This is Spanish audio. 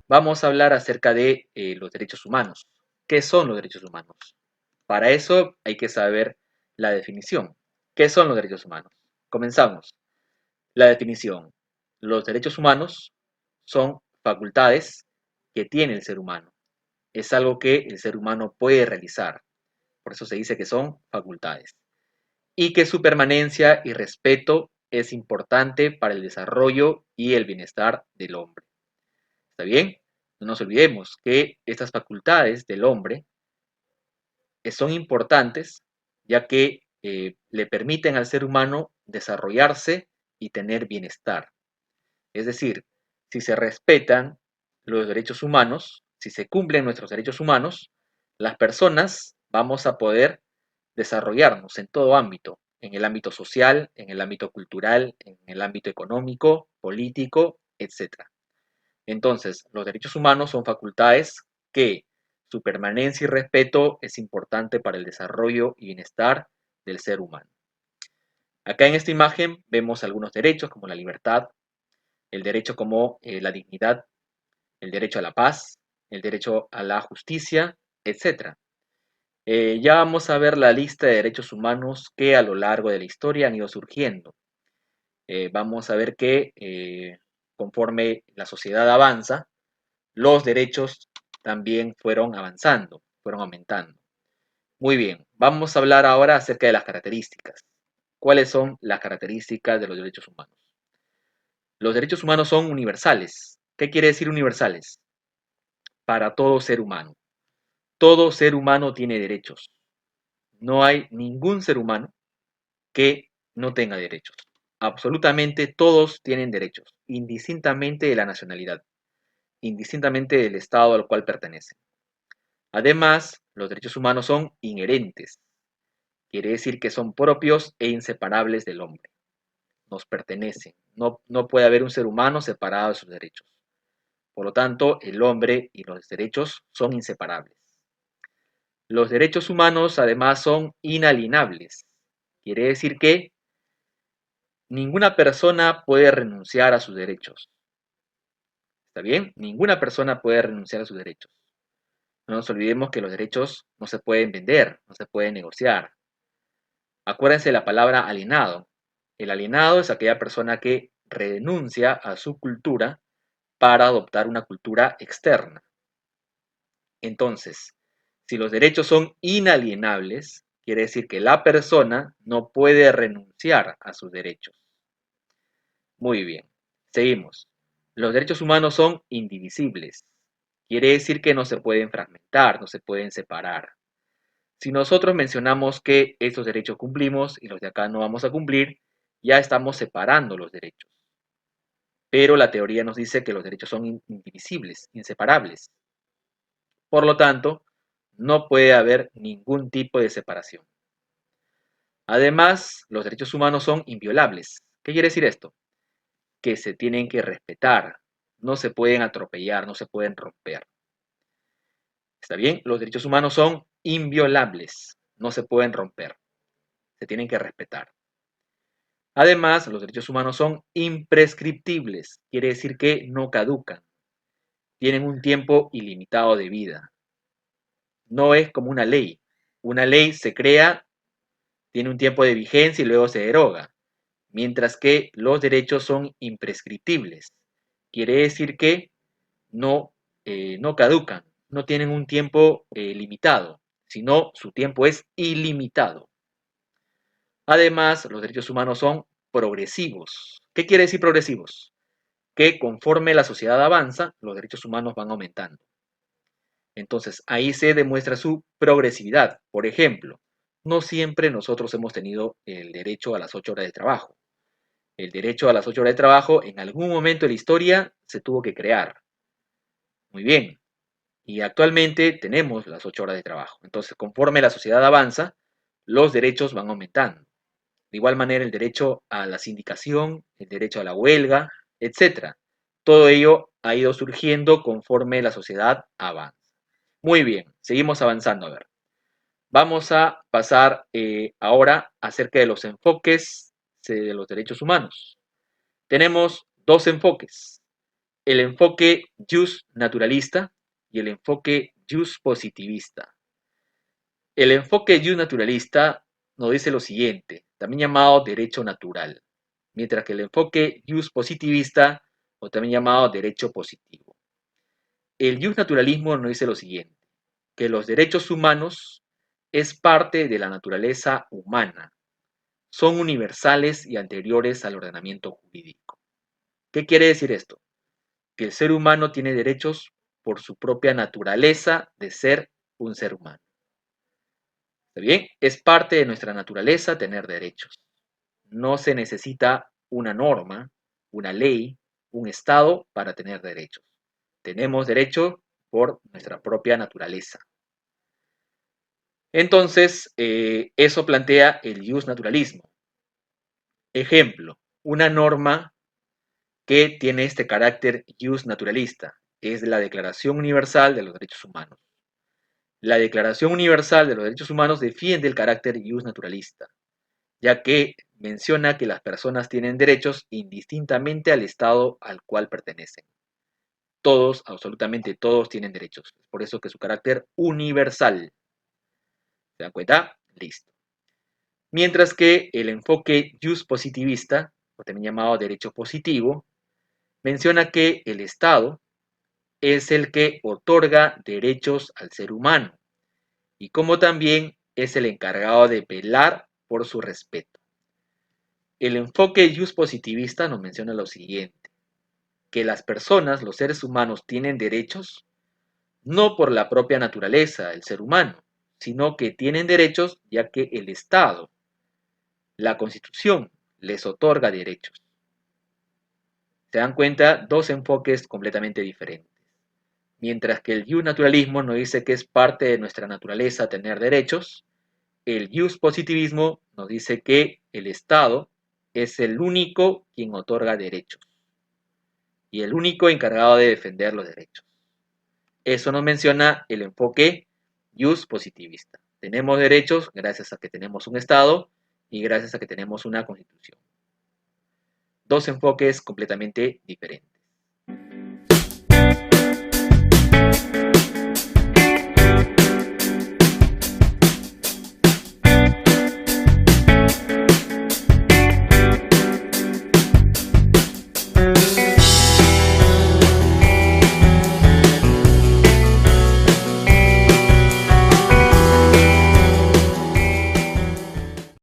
Vamos a hablar acerca de los derechos humanos. ¿Qué son los derechos humanos? Para eso hay que saber la definición. ¿Qué son los derechos humanos? Comenzamos. La definición. Los derechos humanos son facultades que tiene el ser humano. Es algo que el ser humano puede realizar. Por eso se dice que son facultades. Y que su permanencia y respeto es importante para el desarrollo y el bienestar del hombre. ¿Está bien? No nos olvidemos que estas facultades del hombre son importantes ya que le permiten al ser humano desarrollarse y tener bienestar. Es decir, si se respetan los derechos humanos, si se cumplen nuestros derechos humanos, las personas vamos a poder desarrollarnos en todo ámbito, en el ámbito social, en el ámbito cultural, en el ámbito económico, político, etcétera. Entonces, los derechos humanos son facultades que su permanencia y respeto es importante para el desarrollo y bienestar del ser humano. Acá en esta imagen vemos algunos derechos como la libertad, el derecho como la dignidad, el derecho a la paz, el derecho a la justicia, etc. Ya vamos a ver la lista de derechos humanos que a lo largo de la historia han ido surgiendo. Vamos a ver que conforme la sociedad avanza, los derechos también fueron avanzando, fueron aumentando. Muy bien, vamos a hablar ahora acerca de las características. ¿Cuáles son las características de los derechos humanos? Los derechos humanos son universales. ¿Qué quiere decir universales? Para todo ser humano. Todo ser humano tiene derechos. No hay ningún ser humano que no tenga derechos. Absolutamente todos tienen derechos, indistintamente de la nacionalidad, indistintamente del estado al cual pertenecen. Además, los derechos humanos son inherentes, quiere decir que son propios e inseparables del hombre, nos pertenecen, no puede haber un ser humano separado de sus derechos. Por lo tanto, el hombre y los derechos son inseparables. Los derechos humanos además son inalienables, quiere decir que ninguna persona puede renunciar a sus derechos. ¿Está bien? Ninguna persona puede renunciar a sus derechos. No nos olvidemos que los derechos no se pueden vender, no se pueden negociar. Acuérdense de la palabra alienado. El alienado es aquella persona que renuncia a su cultura para adoptar una cultura externa. Entonces, si los derechos son inalienables, quiere decir que la persona no puede renunciar a sus derechos. Muy bien, seguimos. Los derechos humanos son indivisibles. Quiere decir que no se pueden fragmentar, no se pueden separar. Si nosotros mencionamos que estos derechos cumplimos y los de acá no vamos a cumplir, ya estamos separando los derechos. Pero la teoría nos dice que los derechos son indivisibles, inseparables. Por lo tanto, no puede haber ningún tipo de separación. Además, los derechos humanos son inviolables. ¿Qué quiere decir esto? Que se tienen que respetar, no se pueden atropellar, no se pueden romper. ¿Está bien? Los derechos humanos son inviolables, no se pueden romper, se tienen que respetar. Además, los derechos humanos son imprescriptibles, quiere decir que no caducan, tienen un tiempo ilimitado de vida. No es como una ley. Una ley se crea, tiene un tiempo de vigencia y luego se deroga, mientras que los derechos son imprescriptibles. Quiere decir que no, no caducan, no tienen un tiempo limitado, sino su tiempo es ilimitado. Además, los derechos humanos son progresivos. ¿Qué quiere decir progresivos? Que conforme la sociedad avanza, los derechos humanos van aumentando. Entonces, ahí se demuestra su progresividad. Por ejemplo, no siempre nosotros hemos tenido el derecho a las 8 horas de trabajo. El derecho a las 8 horas de trabajo en algún momento de la historia se tuvo que crear. Muy bien. Y actualmente tenemos las 8 horas de trabajo. Entonces, conforme la sociedad avanza, los derechos van aumentando. De igual manera, el derecho a la sindicación, el derecho a la huelga, etcétera. Todo ello ha ido surgiendo conforme la sociedad avanza. Muy bien, seguimos avanzando. A ver, vamos a pasar ahora acerca de los enfoques de los derechos humanos. Tenemos dos enfoques. el enfoque jus naturalista y el enfoque jus positivista. El enfoque jus naturalista nos dice lo siguiente, también llamado derecho natural, mientras que el enfoque jus positivista, o también llamado derecho positivo. El jus naturalismo nos dice lo siguiente, que los derechos humanos es parte de la naturaleza humana, son universales y anteriores al ordenamiento jurídico. ¿Qué quiere decir esto? Que el ser humano tiene derechos por su propia naturaleza de ser un ser humano. ¿Está bien? Es parte de nuestra naturaleza tener derechos. No se necesita una norma, una ley, un Estado para tener derechos. Tenemos derecho por nuestra propia naturaleza. Entonces, eso plantea el jus naturalismo. Ejemplo, una norma que tiene este carácter jus naturalista es la Declaración Universal de los Derechos Humanos. La Declaración Universal de los Derechos Humanos defiende el carácter jus naturalista, ya que menciona que las personas tienen derechos indistintamente al Estado al cual pertenecen. Todos, absolutamente todos tienen derechos. Por eso que su carácter universal. ¿Se dan cuenta? Listo. Mientras que el enfoque jus positivista, o también llamado derecho positivo, menciona que el Estado es el que otorga derechos al ser humano y como también es el encargado de velar por su respeto. El enfoque jus positivista nos menciona lo siguiente, que las personas, los seres humanos, tienen derechos no por la propia naturaleza del ser humano, sino que tienen derechos ya que el Estado, la Constitución, les otorga derechos. Se dan cuenta, dos enfoques completamente diferentes. Mientras que el jus naturalismo nos dice que es parte de nuestra naturaleza tener derechos, el jus positivismo nos dice que el Estado es el único quien otorga derechos y el único encargado de defender los derechos. Eso nos menciona el enfoque jus positivista. Tenemos derechos gracias a que tenemos un Estado y gracias a que tenemos una Constitución. Dos enfoques completamente diferentes.